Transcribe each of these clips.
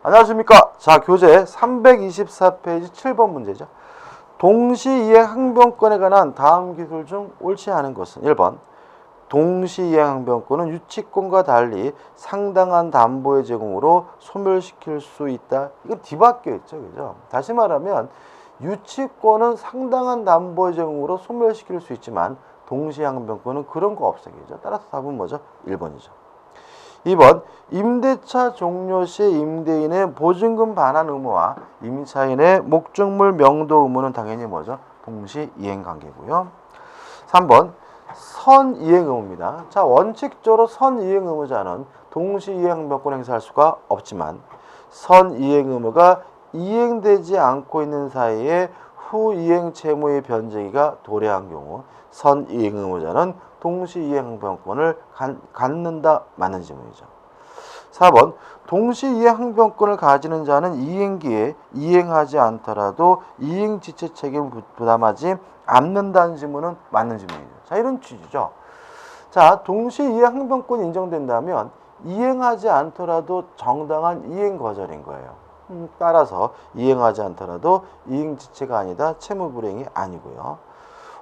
안녕하십니까. 자, 교재 324페이지 7번 문제죠. 동시이행 항변권에 관한 다음 기술 중 옳지 않은 것은 1번 동시이행 항변권은 유치권과 달리 상당한 담보의 제공으로 소멸시킬 수 있다. 이건 뒤바뀌어 있죠. 그죠? 다시 말하면 유치권은 상당한 담보의 제공으로 소멸시킬 수 있지만 동시이행 항변권은 그런 거 없어요. 그죠? 따라서 답은 뭐죠? 1번이죠. 2번 임대차 종료 시 임대인의 보증금 반환 의무와 임차인의 목적물 명도 의무는 당연히 뭐죠? 동시 이행 관계고요. 3번 선이행 의무입니다. 자, 원칙적으로 선이행 의무자는 동시 이행 항변권 행사할 수가 없지만 선이행 의무가 이행되지 않고 있는 사이에 후이행 채무의 변제기가 도래한 경우 선이행 의무자는 동시 이행 항변권을 갖는다 맞는 질문이죠. 4번 동시 이행 항변권을 가지는 자는 이행기에 이행하지 않더라도 이행지체 책임을 부담하지 않는다는 질문은 맞는 질문이죠. 자, 이런 취지죠. 자, 동시 이행 항변권이 인정된다면 이행하지 않더라도 정당한 이행 거절인 거예요. 따라서 이행하지 않더라도 이행지체가 아니다. 채무불이행이 아니고요.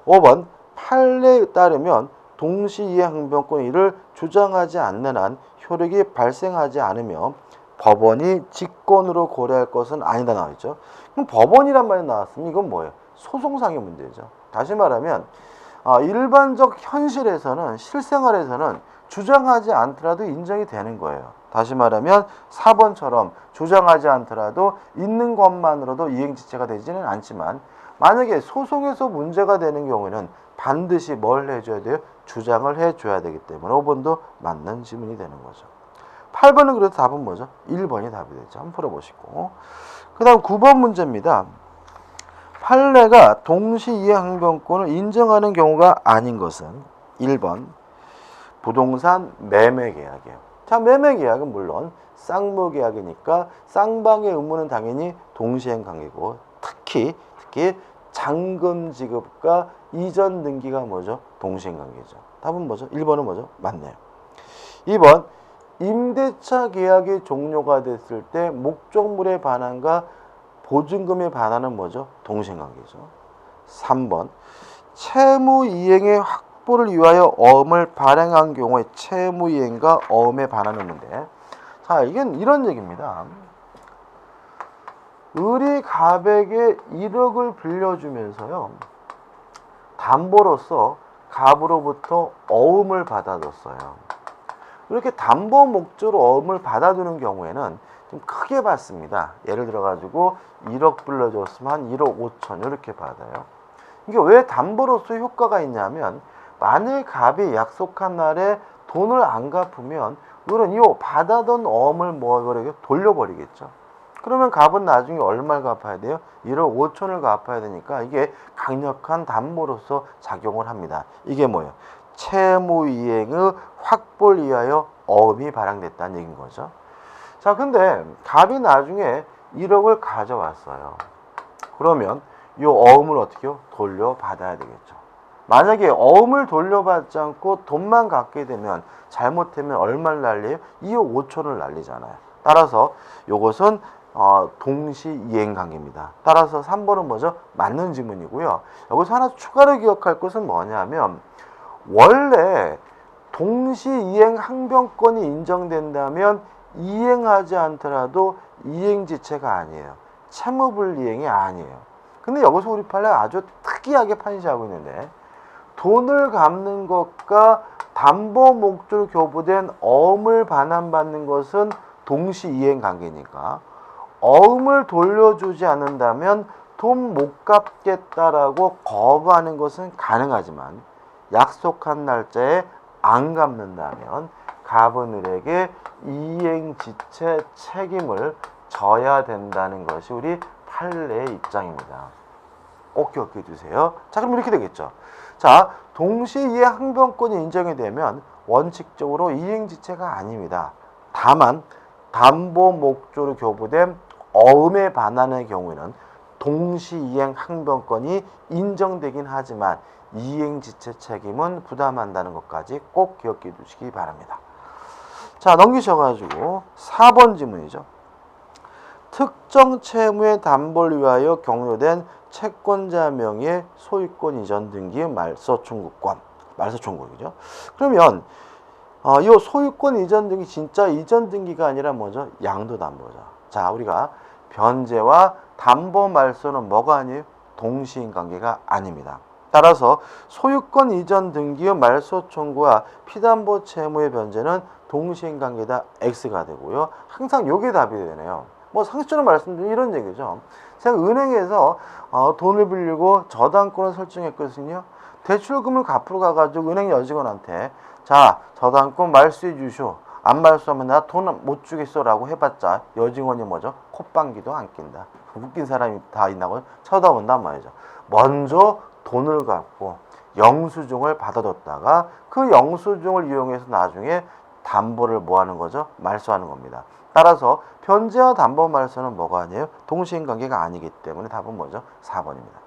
5번 판례에 따르면 동시 이행 항변권 이를 주장하지 않는 한 효력이 발생하지 않으며 법원이 직권으로 고려할 것은 아니다 나와있죠. 그럼 법원이란 말이 나왔으면 이건 뭐예요? 소송상의 문제죠. 다시 말하면 일반적 현실에서는 실생활에서는 주장하지 않더라도 인정이 되는 거예요. 다시 말하면 4번처럼 주장하지 않더라도 있는 것만으로도 이행지체가 되지는 않지만 만약에 소송에서 문제가 되는 경우에는 반드시 뭘 해줘야 돼요? 주장을 해줘야 되기 때문에 5번도 맞는 질문이 되는 거죠. 8번은 그래도 답은 뭐죠? 1번이 답이 되죠. 한번 풀어보시고. 그 다음 9번 문제입니다. 판례가 동시이행 항변권을 인정하는 경우가 아닌 것은 1번 부동산 매매계약이에요. 자, 매매계약은 물론 쌍무계약이니까 쌍방의 의무는 당연히 동시행 관계고 특히 잔금 지급과 이전 등기가 뭐죠? 동시행 관계죠. 답은 뭐죠? 1번은 뭐죠? 맞네요. 2번 임대차 계약이 종료가 됐을 때 목적물의 반환과 보증금의 반환은 뭐죠? 동시행 관계죠. 3번 채무이행의 확보를 위하여 어음을 발행한 경우에 채무이행과 어음의 반환 의무인데, 자, 이건 이런 얘기입니다. 을이 갑에게 1억을 빌려주면서요, 담보로서 갑으로부터 어음을 받아줬어요. 이렇게 담보 목적으로 어음을 받아두는 경우에는 좀 크게 받습니다. 예를 들어가지고 1억 빌려줬으면 한 1억 5천 이렇게 받아요. 이게 왜 담보로서 효과가 있냐면 만일 갑이 약속한 날에 돈을 안 갚으면 을은 이 받아둔 어음을 돌려버리겠죠. 그러면 갑은 나중에 얼마를 갚아야 돼요? 1억 5천을 갚아야 되니까 이게 강력한 담보로서 작용을 합니다. 이게 뭐예요? 채무이행의 확보를 위하여 어음이 발행됐다는 얘기인 거죠. 자, 근데 갑이 나중에 1억을 가져왔어요. 그러면 이 어음을 어떻게 해요? 돌려받아야 되겠죠. 만약에 어음을 돌려받지 않고 돈만 갖게 되면 잘못하면 얼마를 날려요? 2억 5천을 날리잖아요. 따라서 이것은 동시이행 관계입니다. 따라서 3번은 뭐죠? 맞는 질문이고요. 여기서 하나 추가로 기억할 것은 뭐냐면 원래 동시이행 항변권이 인정된다면 이행하지 않더라도 이행지체가 아니에요. 채무불이행이 아니에요. 근데 여기서 우리 판례가 아주 특이하게 판시하고 있는데 돈을 갚는 것과 담보 목적으로 교부된 어음을 반환받는 것은 동시이행 관계니까 어음을 돌려주지 않는다면 돈 못 갚겠다라고 거부하는 것은 가능하지만 약속한 날짜에 안 갚는다면 갑은 을에게 이행지체 책임을 져야 된다는 것이 우리 판례의 입장입니다. 꼭 기억해 두세요. 자, 그럼 이렇게 되겠죠. 자, 동시이행 항변권이 인정이 되면 원칙적으로 이행지체가 아닙니다. 다만 담보 목적으로 교부된 어음에 반하는 경우에는 동시이행 항변권이 인정되긴 하지만 이행지체 책임은 부담한다는 것까지 꼭 기억해 두시기 바랍니다. 자, 넘기셔가지고 4번 질문이죠. 특정 채무의 담보를 위하여 경료된 채권자 명의의 소유권 이전 등기의 말소 청구권, 말소 청구이죠. 그러면 이 소유권 이전 등기 진짜 이전 등기가 아니라 뭐죠? 양도 담보죠. 자, 우리가 변제와 담보 말소는 뭐가 아니에요? 동시인 관계가 아닙니다. 따라서 소유권 이전 등기의 말소 청구와 피담보 채무의 변제는 동시인 관계다 X가 되고요. 항상 요게 답이 되네요. 뭐 상식적으로 말씀드리면 이런 얘기죠. 제가 은행에서 돈을 빌리고 저당권을 설정했거든요. 대출금을 갚으러 가가지고 은행 여직원한테 자, 저당권 말소해 주시오. 안 말소하면 나 돈 못 주겠어라고 해봤자 여직원이 뭐죠? 콧방귀도 안 낀다. 웃긴 사람이 다 있나고 쳐다본단 말이죠. 먼저 돈을 갚고 영수증을 받아뒀다가 그 영수증을 이용해서 나중에 담보를 뭐 하는 거죠? 말소하는 겁니다. 따라서 변제와 담보 말소는 뭐가 아니에요? 동시인 관계가 아니기 때문에 답은 뭐죠? 4번입니다.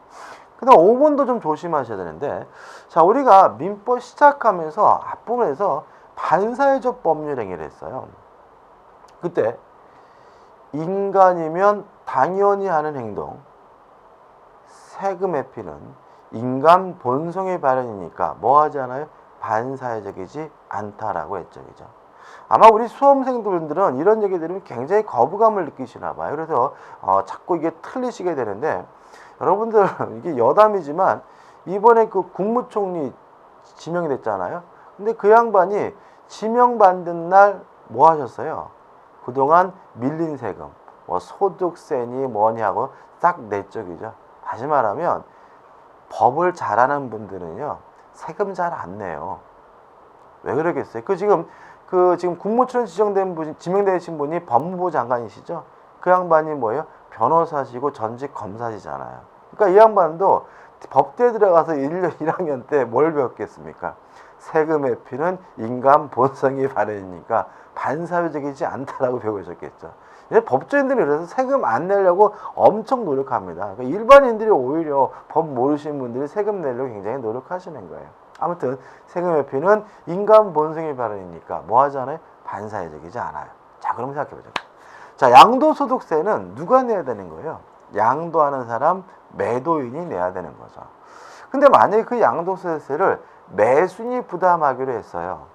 그 다음 5번도 좀 조심하셔야 되는데, 자, 우리가 민법 시작하면서 앞부분에서 반사회적 법률 행위를 했어요. 그때 인간이면 당연히 하는 행동, 세금 회피는 인간 본성의 발현이니까 뭐 하지 않아요? 반사회적이지 않다라고 했죠. 그죠? 아마 우리 수험생들은 이런 얘기 들으면 굉장히 거부감을 느끼시나 봐요. 그래서 자꾸 이게 틀리시게 되는데, 여러분들 이게 여담이지만 이번에 그 국무총리 지명이 됐잖아요. 근데 그 양반이 지명받는 날 뭐 하셨어요? 그동안 밀린 세금, 뭐 소득세니 뭐니 하고 싹 냈죠. 그죠? 다시 말하면 법을 잘하는 분들은요 세금 잘 안 내요. 왜 그러겠어요? 지금 국무총리 지명되신 분이 법무부 장관이시죠? 그 양반이 뭐예요? 변호사시고 전직 검사시잖아요. 그러니까 이 양반도 법대에 들어가서 1학년 때 뭘 배웠겠습니까? 세금 회피는 인간 본성이 발현이니까 반사회적이지 않다라고 배우셨겠죠. 법조인들이 그래서 세금 안 내려고 엄청 노력합니다. 그러니까 일반인들이 오히려 법 모르시는 분들이 세금 내려고 굉장히 노력하시는 거예요. 아무튼 세금 회피는 인간 본성의 발현이니까 뭐 하잖아요? 반사회적이지 않아요. 자, 그럼 생각해보죠. 자, 양도소득세는 누가 내야 되는 거예요? 양도하는 사람, 매도인이 내야 되는 거죠. 근데 만약에 그 양도소득세를 매수인이 부담하기로 했어요.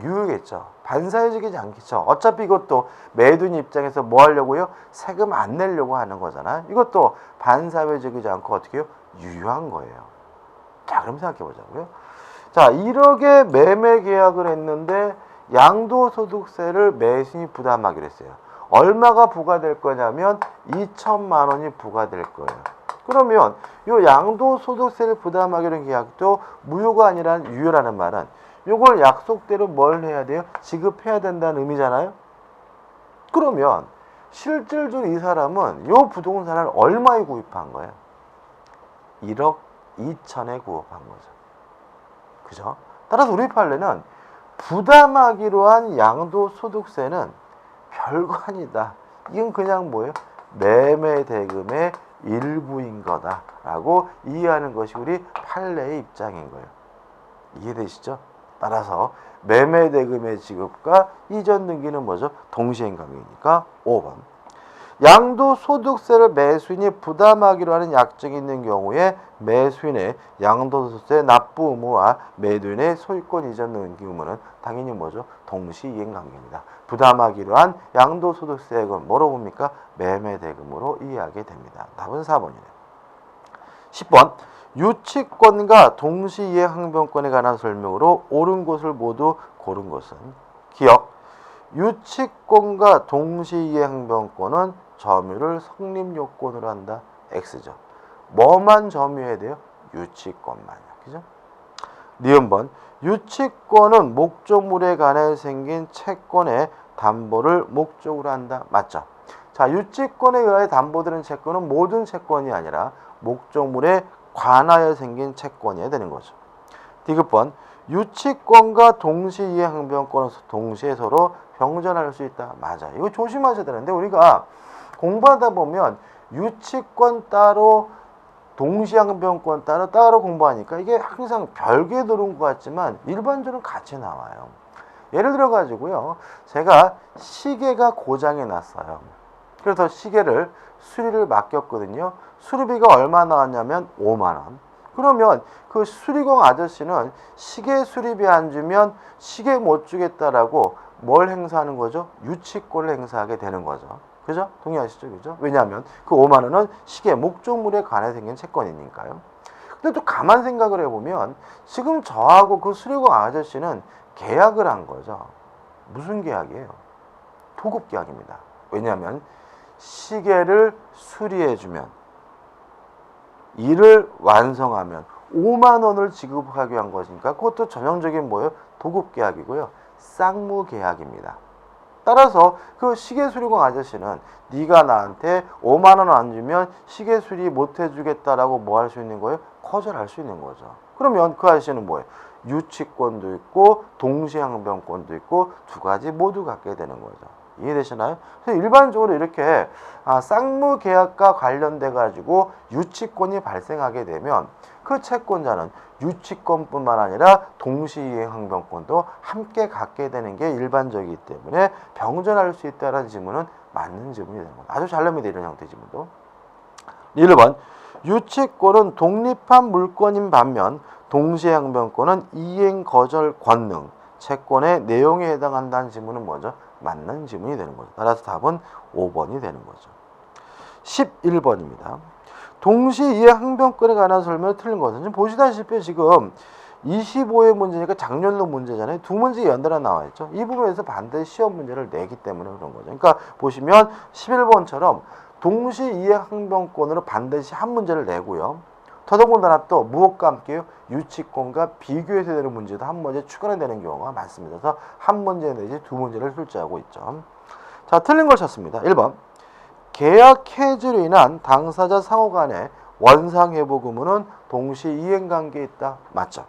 유효겠죠. 반사회적이지 않겠죠. 어차피 이것도 매도인 입장에서 뭐 하려고요? 세금 안 내려고 하는 거잖아요. 이것도 반사회적이지 않고 어떻게 해요? 유효한 거예요. 자, 그럼 생각해 보자고요. 자, 1억에 매매 계약을 했는데 양도소득세를 매수인이 부담하기로 했어요. 얼마가 부과될 거냐면 2천만 원이 부과될 거예요. 그러면 이 양도소득세를 부담하기로 한 계약도 무효가 아니라 유효라는 말은 이걸 약속대로 뭘 해야 돼요? 지급해야 된다는 의미잖아요. 그러면 실질적으로 이 사람은 이 부동산을 얼마에 구입한 거예요? 1억 2천에 구입한 거죠. 그죠? 따라서 우리 판례는 부담하기로 한 양도소득세는 별거 아니다. 이건 그냥 뭐예요? 매매 대금의 일부인 거다라고 이해하는 것이 우리 판례의 입장인 거예요. 이해되시죠? 따라서 매매 대금의 지급과 이전 등기는 뭐죠? 동시행 관계니까 5번. 양도소득세를 매수인이 부담하기로 하는 약정이 있는 경우에 매수인의 양도소득세 납부 의무와 매도인의 소유권 이전 등기 의무는 당연히 뭐죠? 동시이행 관계입니다. 부담하기로 한 양도소득세액은 뭐로 봅니까? 매매대금으로 이해하게 됩니다. 답은 4번이네요. 10번. 유치권과 동시이행 항변권에 관한 설명으로 옳은 것을 모두 고른 것은? 기억. 유치권과 동시이행 항변권은 점유를 성립요건으로 한다. X죠. 뭐만 점유해야 돼요? 유치권만요. 그죠? 니은번. 유치권은 목적물에 관해 생긴 채권의 담보를 목적으로 한다. 맞죠? 자, 유치권에 의해 담보되는 채권은 모든 채권이 아니라 목적물에 관하여 생긴 채권이어야 되는 거죠. 디귿번. 유치권과 동시이행 항변권은 동시에 서로 병존할 수 있다. 맞아요. 이거 조심하셔야 되는데 우리가 공부하다 보면 유치권 따로 동시항변권 따로 공부하니까 이게 항상 별개 노는 것 같지만 일반적으로 같이 나와요. 예를 들어 가지고요. 제가 시계가 고장이 났어요. 그래서 시계를 수리를 맡겼거든요. 수리비가 얼마 나왔냐면 5만 원. 그러면 그 수리공 아저씨는 시계 수리비 안 주면 시계 못 주겠다라고 뭘 행사하는 거죠? 유치권을 행사하게 되는 거죠. 그죠? 동의하시죠? 그죠? 왜냐하면 그 5만 원은 시계 목적물에 관해 생긴 채권이니까요. 근데 또 가만 생각을 해보면 지금 저하고 그 수리공 아저씨는 계약을 한 거죠. 무슨 계약이에요? 도급 계약입니다. 왜냐하면 시계를 수리해주면 일을 완성하면 5만 원을 지급하기 위한 것이니까 그것도 전형적인 뭐예요? 도급 계약이고요. 쌍무 계약입니다. 따라서 그 시계 수리공 아저씨는 네가 나한테 5만 원 안 주면 시계 수리 못 해주겠다라고 뭐 할 수 있는 거예요? 거절할 수 있는 거죠. 그러면 그 아저씨는 뭐예요? 유치권도 있고 동시항변권도 있고 두 가지 모두 갖게 되는 거죠. 이해되시나요? 그래서 일반적으로 이렇게 쌍무 계약과 관련돼 가지고 유치권이 발생하게 되면 그 채권자는 유치권뿐만 아니라 동시이행 항변권도 함께 갖게 되는 게 일반적이기 때문에 병존할 수 있다는 지문은 맞는 지문이 되는 겁니다. 아주 잘 납니다. 이런 형태의 지문도. 1번 유치권은 독립한 물권인 반면 동시항변권은 이행 거절 권능 채권의 내용에 해당한다는 지문은 뭐죠? 맞는 지문이 되는 거죠. 따라서 답은 5번이 되는 거죠. 11번입니다. 동시이행 항변권에 관한 설명을 틀린 것은 지금 보시다시피 지금 25회 문제니까 작년도 문제잖아요. 두 문제 연달아 나와 있죠. 이 부분에서 반드시 시험 문제를 내기 때문에 그런 거죠. 그러니까 보시면 11번처럼 동시이행 항변권으로 반드시 한 문제를 내고요. 더더군다나 또 무엇과 함께요? 유치권과 비교해서 되는 문제도 한 문제 추가로 되는 경우가 많습니다. 그래서 한 문제 내지 두 문제를 출제하고 있죠. 자, 틀린 걸 찾습니다. 1번 계약 해지로 인한 당사자 상호 간의 원상회복 의무는 동시 이행관계에 있다. 맞죠?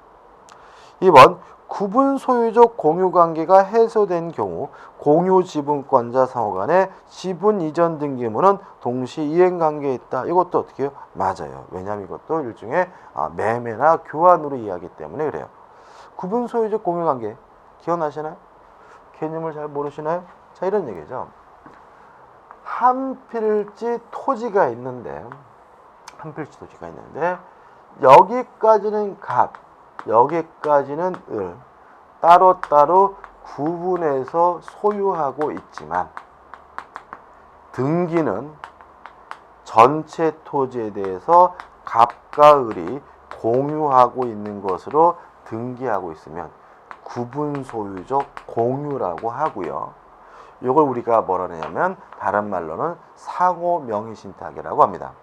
2번 구분 소유적 공유관계가 해소된 경우 공유 지분권자 상호 간의 지분 이전 등기 의무는 동시 이행관계에 있다. 이것도 어떻게 해요? 맞아요. 왜냐하면 이것도 일종의 매매나 교환으로 이해하기 때문에 그래요. 구분 소유적 공유관계 기억나시나요? 개념을 잘 모르시나요? 자, 이런 얘기죠. 한 필지 토지가 있는데 여기까지는 갑, 여기까지는 을 따로따로 구분해서 소유하고 있지만 등기는 전체 토지에 대해서 갑과 을이 공유하고 있는 것으로 등기하고 있으면 구분 소유적 공유라고 하고요. 이걸 우리가 뭐라 하냐면 다른 말로는 상호 명의신탁이라고 합니다.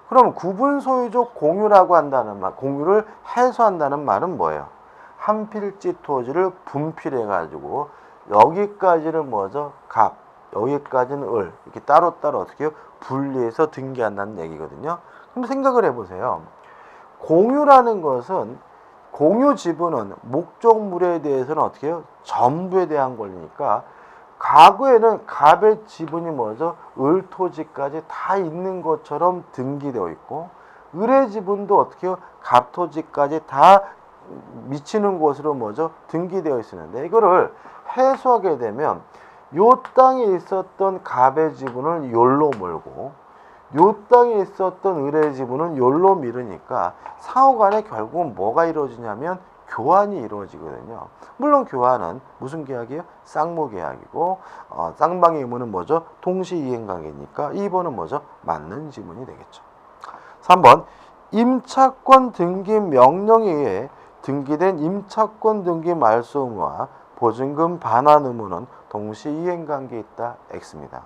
그럼 구분 소유적 공유라고 한다는 말, 공유를 해소한다는 말은 뭐예요? 한 필지 토지를 분필해 가지고 여기까지는 뭐죠? 갑, 여기까지는 을 이렇게 따로따로 어떻게 해요? 분리해서 등기한다는 얘기거든요. 그럼 생각을 해보세요. 공유라는 것은 공유 지분은 목적물에 대해서는 어떻게 해요? 전부에 대한 권리니까 과거에는 갑의 지분이 뭐죠? 을 토지까지 다 있는 것처럼 등기되어 있고 을의 지분도 어떻게 해요? 갑 토지까지 다 미치는 곳으로 뭐죠? 등기되어 있었는데 이거를 해소하게 되면 요 땅에 있었던 갑의 지분을 요로 몰고 요 땅에 있었던 을의 지분은 요로 미루니까 상호간에 결국은 뭐가 이루어지냐면 교환이 이루어지거든요. 물론 교환은 무슨 계약이에요? 쌍무 계약이고 쌍방의 의무는 뭐죠? 동시이행관계니까 2번은 뭐죠? 맞는 지문이 되겠죠. 3번 임차권 등기 명령에 의해 등기된 임차권 등기 말소 의무와 보증금 반환 의무는 동시이행관계에 있다. X입니다.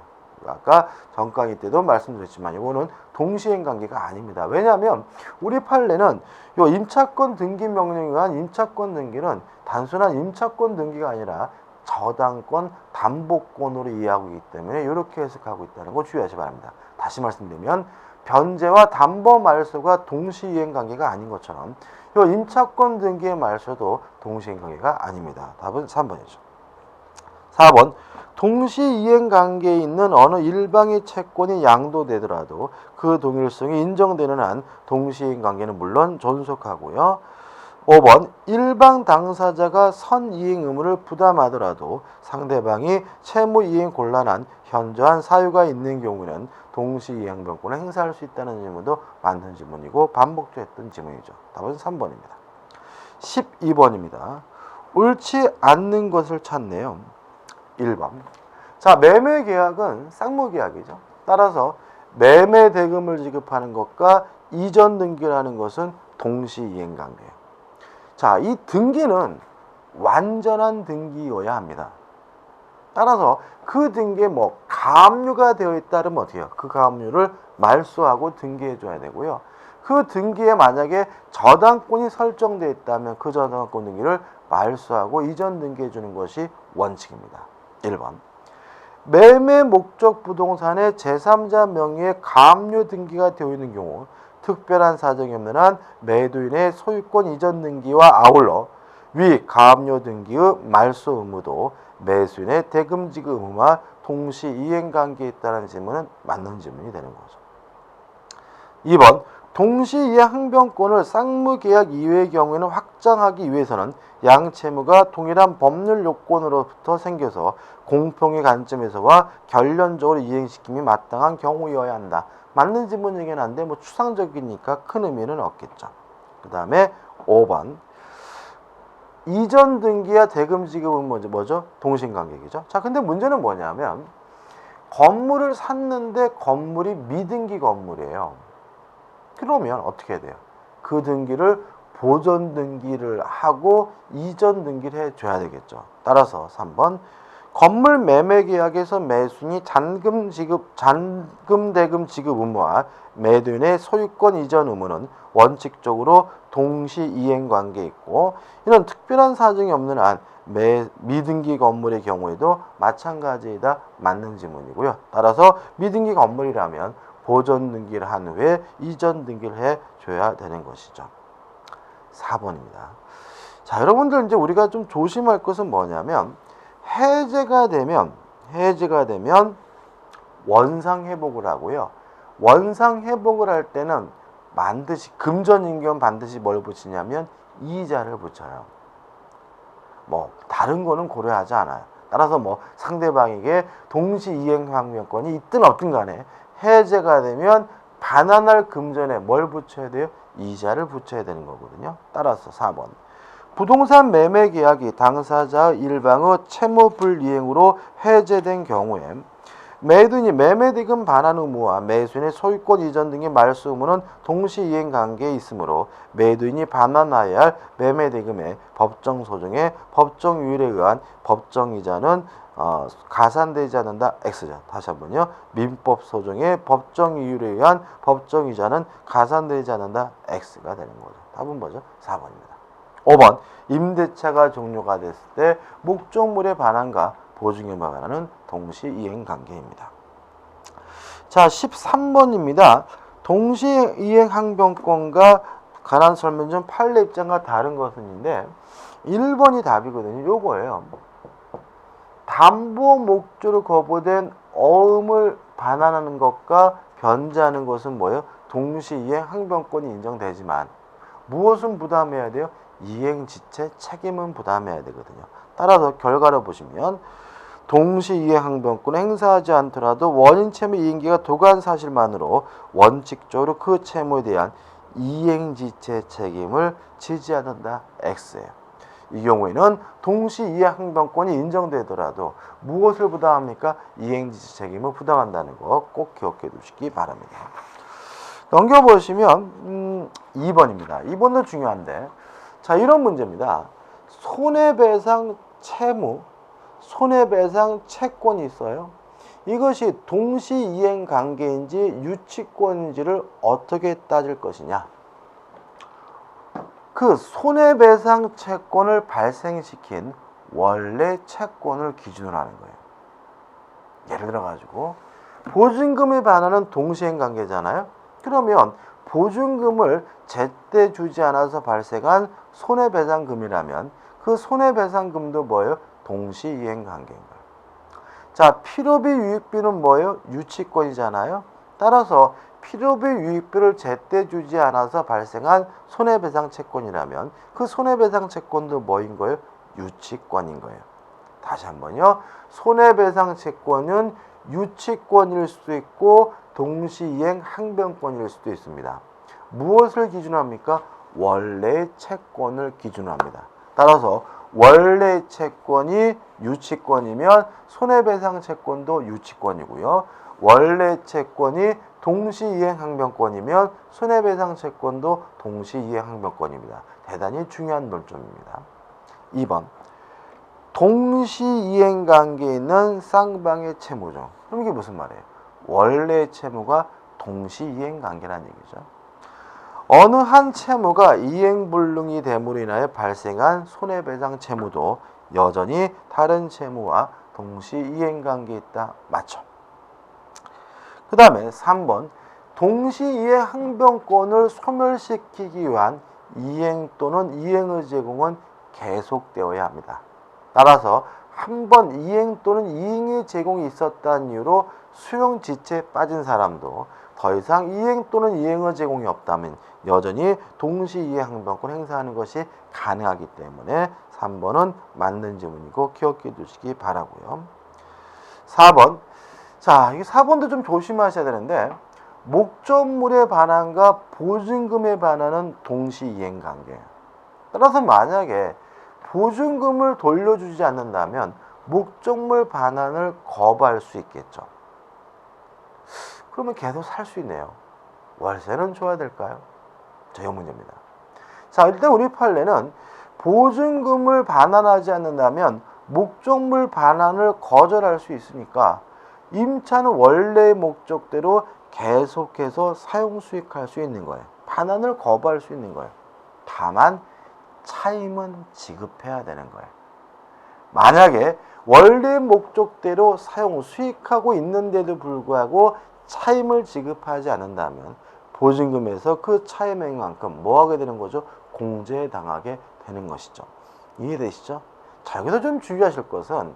아까 전강의 때도 말씀드렸지만 이거는 동시행관계가 아닙니다. 왜냐하면 우리 판례는 요 임차권 등기 명령에 의한 임차권 등기는 단순한 임차권 등기가 아니라 저당권, 담보권으로 이해하고 있기 때문에 이렇게 해석하고 있다는 거 주의하시 바랍니다. 다시 말씀드리면 변제와 담보 말소가 동시이행관계가 아닌 것처럼 요 임차권 등기의 말소도 동시이행관계가 아닙니다. 답은 3번이죠. 4번 동시이행관계에 있는 어느 일방의 채권이 양도되더라도 그 동일성이 인정되는 한 동시이행관계는 물론 존속하고요. 5번 일방 당사자가 선이행 의무를 부담하더라도 상대방이 채무이행 곤란한 현저한 사유가 있는 경우는 동시이행변권을 행사할 수 있다는 질문도 맞는 질문이고 반복됐던 질문이죠. 답은 3번입니다. 12번입니다. 옳지 않는 것을 찾네요. 1번. 자, 매매계약은 쌍무계약이죠. 따라서 매매대금을 지급하는 것과 이전 등기를 하는 것은 동시이행관계예요. 자, 이 등기는 완전한 등기여야 합니다. 따라서 그 등기에 뭐 가압류가 되어 있다면 어떻게 해요? 그 가압류를 말소하고 등기해 줘야 되고요. 그 등기에 만약에 저당권이 설정되어 있다면 그 저당권 등기를 말소하고 이전 등기해 주는 것이 원칙입니다. 1번. 매매 목적 부동산의 제3자 명의의 가압류 등기가 되어 있는 경우 특별한 사정이 없는 한 매도인의 소유권 이전 등기와 아울러 위 가압류 등기의 말소 의무도 매수인의 대금 지급 의무와 동시 이행 관계에 있다는 질문은 맞는 질문이 되는 거죠. 2번. 동시 이행 항변권을 쌍무계약 이외의 경우에는 확장하기 위해서는 양채무가 동일한 법률 요건으로부터 생겨서 공평의 관점에서와 결론적으로 이행시킴이 마땅한 경우여야 한다. 맞는 질문이긴 한데 뭐 추상적이니까 큰 의미는 없겠죠. 그 다음에 5번. 이전 등기와 대금 지급은 뭐죠? 동신관계이죠. 자, 근데 문제는 뭐냐면 건물을 샀는데 건물이 미등기 건물이에요. 그러면 어떻게 돼요? 그 등기를 보존 등기를 하고 이전 등기를 해줘야 되겠죠. 따라서 3번. 건물 매매 계약에서 매수인이 잔금 대금 지급 의무와 매도인의 소유권 이전 의무는 원칙적으로 동시 이행 관계에 있고 이런 특별한 사정이 없는 한 미등기 건물의 경우에도 마찬가지이다. 맞는 지문이고요. 따라서 미등기 건물이라면 보존 등기를 한 후에 이전 등기를 해줘야 되는 것이죠. 4번입니다. 자, 여러분들 이제 우리가 좀 조심할 것은 뭐냐면 해제가 되면 원상 회복을 하고요. 원상 회복을 할 때는 반드시 금전인경 반드시 뭘 붙이냐면 이자를 붙여요. 뭐 다른 거는 고려하지 않아요. 따라서 뭐 상대방에게 동시 이행 항변권이 있든 없든 간에 해제가 되면 반환할 금전에 뭘 붙여야 돼요? 이자를 붙여야 되는 거거든요. 따라서 4번. 부동산 매매 계약이 당사자의 일방의 채무 불이행으로 해제된 경우에 매도인이 매매대금 반환 의무와 매수인의 소유권 이전 등의 말소 의무는 동시 이행 관계에 있으므로 매도인이 반환하여야 할 매매대금의 법정 소정의 법정 유율에 의한 법정 이자는 가산되지 않는다. X죠. 다시 한번요. 민법 소정의 법정 이율에 의한 법정 이자는 가산되지 않는다. X가 되는 거죠. 답은 뭐죠? 4번입니다. 5번. 임대차가 종료가 됐을 때 목적물의 반환과 보증금의 반환은 동시 이행 관계입니다. 자, 13번입니다. 동시 이행 항변권과 관한 설명전 판례 입장과 다른 것은인데 1번이 답이거든요. 요거예요. 담보 목적으로 거부된 어음을 반환하는 것과 변제하는 것은 뭐예요? 동시 이행 항변권이 인정되지만 무엇은 부담해야 돼요? 이행지체 책임은 부담해야 되거든요. 따라서 결과를 보시면 동시 이행 항변권을 행사하지 않더라도 원인 채무 이행기가 도구한 사실만으로 원칙적으로 그 채무에 대한 이행지체 책임을 지지 않는다. X예요. 이 경우에는 동시 이행 항변권이 인정되더라도 무엇을 부담합니까? 이행지체 책임을 부담한다는 거 꼭 기억해 두시기 바랍니다. 넘겨보시면 2번입니다. 2번도 중요한데 자, 이런 문제입니다. 손해배상 채무, 손해배상 채권이 있어요. 이것이 동시 이행 관계인지 유치권인지를 어떻게 따질 것이냐. 그 손해배상 채권을 발생시킨 원래 채권을 기준으로 하는 거예요. 예를 들어 가지고 보증금에 반하는 동시행 관계잖아요. 그러면 보증금을 제때 주지 않아서 발생한 손해배상금이라면 그 손해배상금도 뭐예요? 동시이행 관계인 거예요. 자, 필요비 유익비는 뭐예요? 유치권이잖아요. 따라서 필요비 유익비를 제때 주지 않아서 발생한 손해배상 채권이라면 그 손해배상 채권도 뭐인 거예요? 유치권인 거예요. 다시 한번요. 손해배상 채권은 유치권일 수도 있고 동시이행 항변권일 수도 있습니다. 무엇을 기준합니까? 원래 채권을 기준합니다. 따라서 원래 채권이 유치권이면 손해배상 채권도 유치권이고요. 원래 채권이 동시이행 항변권이면 손해배상 채권도 동시이행 항변권입니다. 대단히 중요한 논점입니다. 2번. 동시이행 관계에 있는 쌍방의 채무죠. 그럼 이게 무슨 말이에요? 원래 채무가 동시이행 관계라는 얘기죠. 어느 한 채무가 이행불능이 됨으로 인하여 발생한 손해배상 채무도 여전히 다른 채무와 동시이행 관계에 있다. 맞죠? 그 다음에 3번. 동시이행 항변권을 소멸시키기 위한 이행 또는 이행의 제공은 계속되어야 합니다. 따라서 한 번 이행 또는 이행의 제공이 있었다는 이유로 수용지체에 빠진 사람도 더 이상 이행 또는 이행의 제공이 없다면 여전히 동시이행 항변권 행사하는 것이 가능하기 때문에 3번은 맞는 질문이고 기억해 두시기 바라고요. 4번. 자, 이 4번도 좀 조심하셔야 되는데 목적물의 반환과 보증금의 반환은 동시이행 관계예요. 따라서 만약에 보증금을 돌려주지 않는다면 목적물 반환을 거부할 수 있겠죠. 그러면 계속 살 수 있네요. 월세는 줘야 될까요? 자, 이 문제입니다. 자, 일단 우리 판례는 보증금을 반환하지 않는다면 목적물 반환을 거절할 수 있으니까 임차는 원래의 목적대로 계속해서 사용 수익할 수 있는 거예요. 반환을 거부할 수 있는 거예요. 다만 차임은 지급해야 되는 거예요. 만약에 원래 목적대로 사용 수익하고 있는데도 불구하고 차임을 지급하지 않는다면 보증금에서 그 차임액만큼 뭐 하게 되는 거죠? 공제에 당하게 되는 것이죠. 이해되시죠? 자, 여기서 좀 주의하실 것은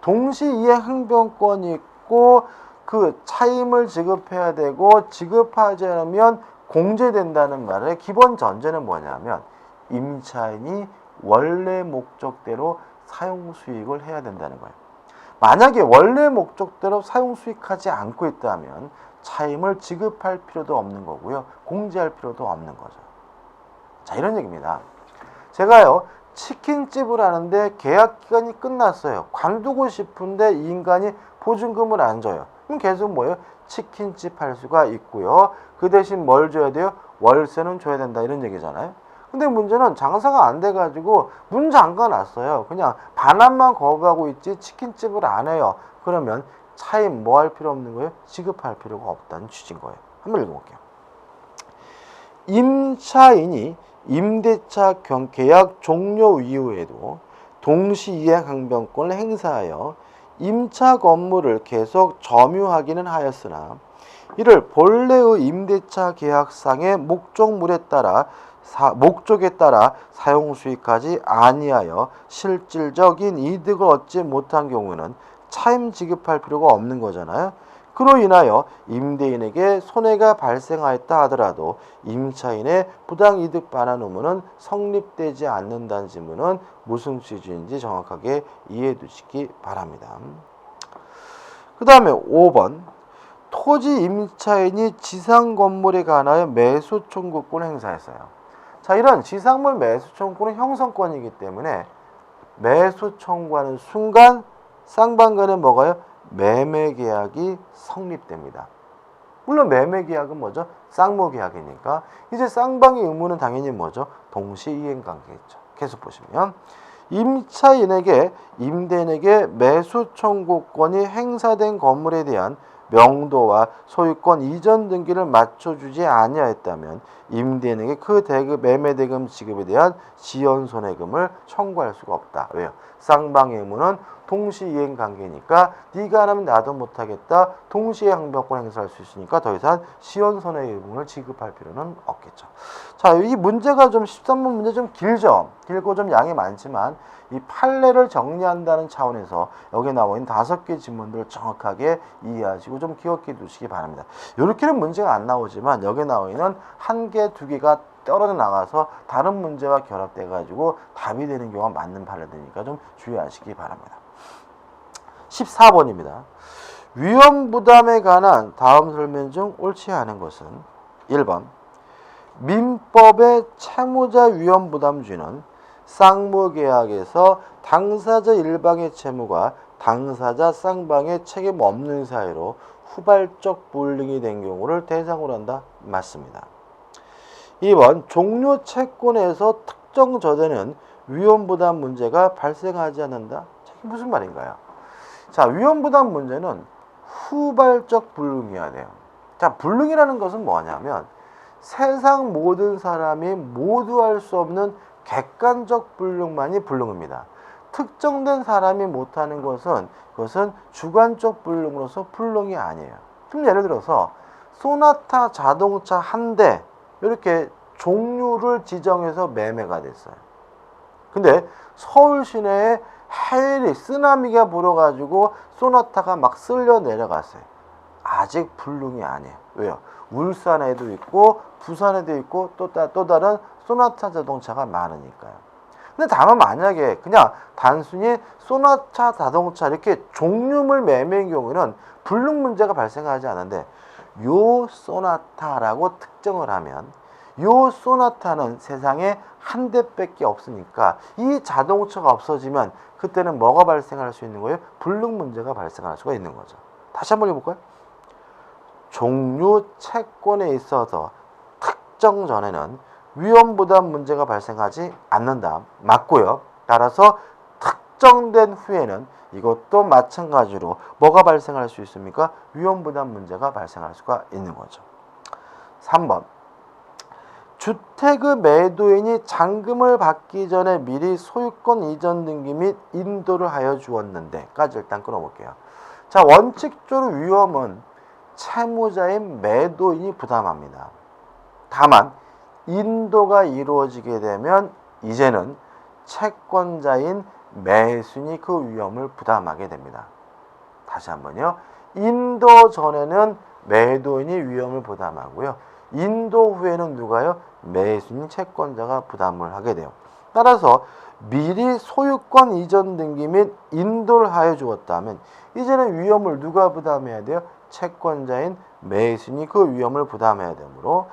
동시이행 항변권이 있고 그 차임을 지급해야 되고 지급하지 않으면 공제된다는 말의 기본 전제는 뭐냐면 임차인이 원래 목적대로 사용 수익을 해야 된다는 거예요. 만약에 원래 목적대로 사용 수익하지 않고 있다면 차임을 지급할 필요도 없는 거고요. 공제할 필요도 없는 거죠. 자, 이런 얘기입니다. 제가요, 치킨집을 하는데 계약 기간이 끝났어요. 관두고 싶은데 이 인간이 보증금을 안 줘요. 그럼 계속 뭐예요? 치킨집 할 수가 있고요. 그 대신 뭘 줘야 돼요? 월세는 줘야 된다. 이런 얘기잖아요. 근데 문제는 장사가 안 돼가지고 문 잠가놨어요. 그냥 반환만 거부하고 있지 치킨집을 안 해요. 그러면 차임 뭐 할 필요 없는 거예요? 지급할 필요가 없다는 취지인 거예요. 한번 읽어볼게요. 임차인이 임대차 계약 종료 이후에도 동시이행 항변권을 행사하여 임차 건물을 계속 점유하기는 하였으나 이를 본래의 임대차 계약상의 목적에 따라 사용 수익하지 아니하여 실질적인 이득을 얻지 못한 경우는 차임 지급할 필요가 없는 거잖아요. 그로 인하여 임대인에게 손해가 발생하였다 하더라도 임차인의 부당이득 반환 의무는 성립되지 않는다는 질문은 무슨 취지인지 정확하게 이해해 두시기 바랍니다. 그 다음에 5번. 토지 임차인이 지상 건물에 관하여 매수 청구권을 행사했어요. 자, 이런 지상물 매수 청구권은 형성권이기 때문에 매수 청구하는 순간 쌍방간에 뭐가요? 매매계약이 성립됩니다. 물론 매매계약은 뭐죠? 쌍무계약이니까 이제 쌍방의 의무는 당연히 뭐죠? 동시이행관계겠죠. 계속 보시면 임차인에게 임대인에게 매수 청구권이 행사된 건물에 대한 명도와 소유권 이전 등기를 맞춰주지 아니하였다면 임대인에게 그 매매 대금 지급에 대한 지연 손해금을 청구할 수가 없다. 왜요? 쌍방의 의무는 동시이행 관계니까 네가 안 하면 나도 못하겠다. 동시에 항변권 행사할 수 있으니까 더 이상 시원손해배분을 지급할 필요는 없겠죠. 자, 이 문제가 좀 13번 문제 좀 길죠. 길고 좀 양이 많지만 이 판례를 정리한다는 차원에서 여기 나와 있는 5개 지문들을 정확하게 이해하시고 좀 기억해 두시기 바랍니다. 이렇게는 문제가 안 나오지만 여기 나와 있는 1개, 2개가 떨어져 나가서 다른 문제와 결합돼 가지고 답이 되는 경우가 맞는 판례되니까 좀 주의하시기 바랍니다. 14번입니다. 위험부담에 관한 다음 설명 중 옳지 않은 것은 1번 민법의 채무자 위험부담주의는 쌍무계약에서 당사자 일방의 채무가 당사자 쌍방의 책임 없는 사이로 후발적 불능이 된 경우를 대상으로 한다. 맞습니다. 2번 종료 채권에서 특정 저되는 위험부담 문제가 발생하지 않는다. 이게 무슨 말인가요? 자, 위험부담 문제는 후발적 불능이어야 돼요. 자, 불능이라는 것은 뭐냐면 세상 모든 사람이 모두 할 수 없는 객관적 불능만이 불능입니다. 특정된 사람이 못하는 것은 그것은 주관적 불능으로서 불능이 아니에요. 좀 예를 들어서 소나타 자동차 한 대 이렇게 종류를 지정해서 매매가 됐어요. 근데 서울 시내에 해일이 쓰나미가 불어가지고 소나타가 막 쓸려 내려갔어요. 아직 불능이 아니에요. 왜요? 울산에도 있고 부산에도 있고 또 다른 소나타 자동차가 많으니까요. 근데 다만 만약에 그냥 단순히 소나타 자동차 이렇게 종류물 매매인 경우는 불능 문제가 발생하지 않는데 요 소나타라고 특정을 하면 요 소나타는 세상에 한 대밖에 없으니까 이 자동차가 없어지면 그때는 뭐가 발생할 수 있는 거예요? 불능 문제가 발생할 수가 있는 거죠. 다시 한번 해볼까요? 종류 채권에 있어서 특정 전에는 위험부담 문제가 발생하지 않는다. 맞고요. 따라서 특정된 후에는 이것도 마찬가지로 뭐가 발생할 수 있습니까? 위험부담 문제가 발생할 수가 있는 거죠. 3번 주택의 매도인이 잔금을 받기 전에 미리 소유권 이전 등기 및 인도를 하여 주었는데 까지 일단 끊어볼게요. 자, 원칙적으로 위험은 채무자인 매도인이 부담합니다. 다만 인도가 이루어지게 되면 이제는 채권자인 매수인이 그 위험을 부담하게 됩니다. 다시 한번요. 인도 전에는 매도인이 위험을 부담하고요. 인도 후에는 누가요? 매수인 채권자가 부담을 하게 돼요. 따라서 미리 소유권 이전 등기 및 인도를 하여 주었다면 이제는 위험을 누가 부담해야 돼요? 채권자인 매수인이 그 위험을 부담해야 되므로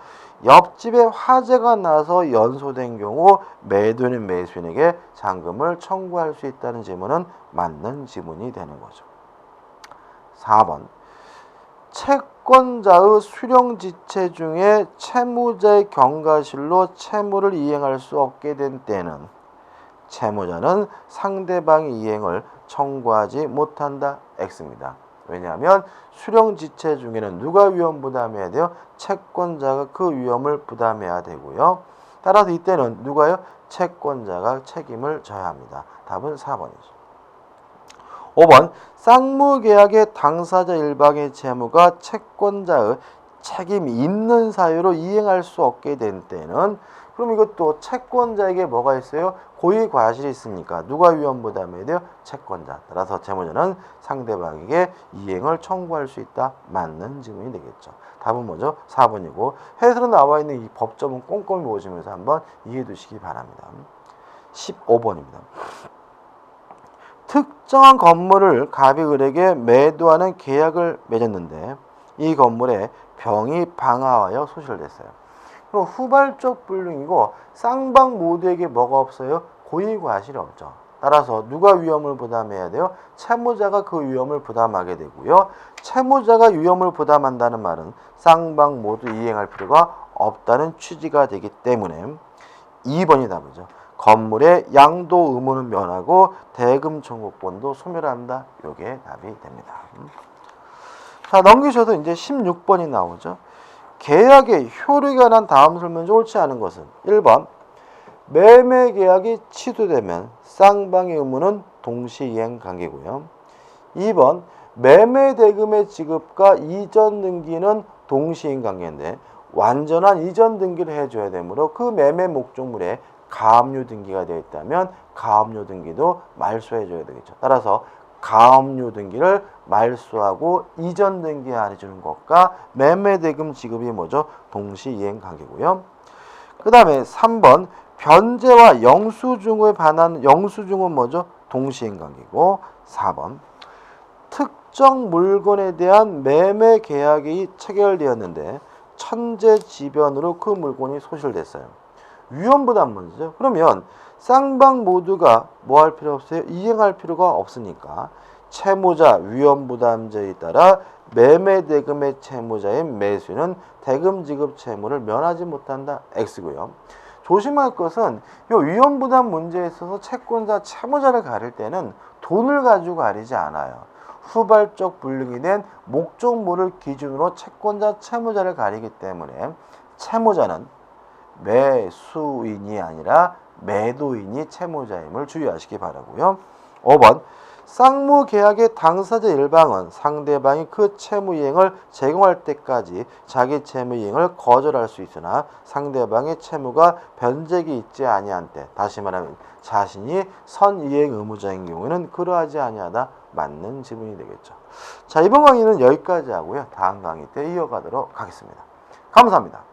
옆집에 화재가 나서 연소된 경우 매도인은 매수인에게 잔금을 청구할 수 있다는 지문은 맞는 지문이 되는 거죠. 4번 채권자의 수령지체 중에 채무자의 경과실로 채무를 이행할 수 없게 된 때는 채무자는 상대방의 이행을 청구하지 못한다. X입니다. 왜냐하면 수령지체 중에는 누가 위험 부담해야 돼요? 채권자가 그 위험을 부담해야 되고요. 따라서 이때는 누가요? 채권자가 책임을 져야 합니다. 답은 4번이죠. 5번 쌍무계약의 당사자 일방의 채무가 채권자의 책임이 있는 사유로 이행할 수 없게 된 때는 그럼 이것도 채권자에게 뭐가 있어요? 고의 과실이 있으니까 누가 위험 부담해야 돼요? 채권자. 따라서 채무자는 상대방에게 이행을 청구할 수 있다. 맞는 질문이 되겠죠. 답은 뭐죠? 4번이고 해설에 나와 있는 이 법점은 꼼꼼히 보시면서 한번 이해해 두시기 바랍니다. 15번입니다. 특정한 건물을 갑이 을에게 매도하는 계약을 맺었는데 이 건물에 병이 방화하여 소실됐어요. 그럼 후발적 불능이고 쌍방 모두에게 뭐가 없어요? 고의 과실이 없죠. 따라서 누가 위험을 부담해야 돼요? 채무자가 그 위험을 부담하게 되고요. 채무자가 위험을 부담한다는 말은 쌍방 모두 이행할 필요가 없다는 취지가 되기 때문에 2번이 답이죠. 건물의 양도 의무는 면하고 대금 청구권도 소멸한다. 이게 답이 됩니다. 자, 넘기셔도 이제 16번이 나오죠. 계약의 효력에 관한 다음 설명이 옳지 않은 것은 1번 매매 계약이 취소되면 쌍방의 의무는 동시이행 관계고요. 2번 매매 대금의 지급과 이전 등기는 동시이행 관계인데 완전한 이전 등기를 해줘야 되므로 그 매매 목적물에 가압류 등기가 되어 있다면 가압류 등기도 말소해줘야 되겠죠. 따라서 가압류 등기를 말소하고 이전 등기해 주는 것과 매매 대금 지급이 뭐죠? 동시이행 관계고요. 그 다음에 3번 변제와 영수증에 반한 영수증은 뭐죠? 동시이행 관계고 4번 특정 물건에 대한 매매 계약이 체결되었는데 천재지변으로 그 물건이 소실됐어요. 위험부담 문제죠. 그러면 쌍방 모두가 뭐 할 필요 없어요? 이행할 필요가 없으니까 채무자, 위험부담자에 따라 매매대금의 채무자인 매수인은 대금 지급 채무를 면하지 못한다. X고요. 조심할 것은 이 위험부담 문제에 있어서 채권자, 채무자를 가릴 때는 돈을 가지고 가리지 않아요. 후발적 불능이 된 목적물을 기준으로 채권자, 채무자를 가리기 때문에 채무자는 매수인이 아니라 매도인이 채무자임을 주의하시기 바라고요. 5번 쌍무계약의 당사자 일방은 상대방이 그 채무이행을 제공할 때까지 자기 채무이행을 거절할 수 있으나 상대방의 채무가 변제기 있지 아니한 때, 다시 말하면 자신이 선이행 의무자인 경우에는 그러하지 아니하다. 맞는 지문이 되겠죠. 자, 이번 강의는 여기까지 하고요. 다음 강의 때 이어가도록 하겠습니다. 감사합니다.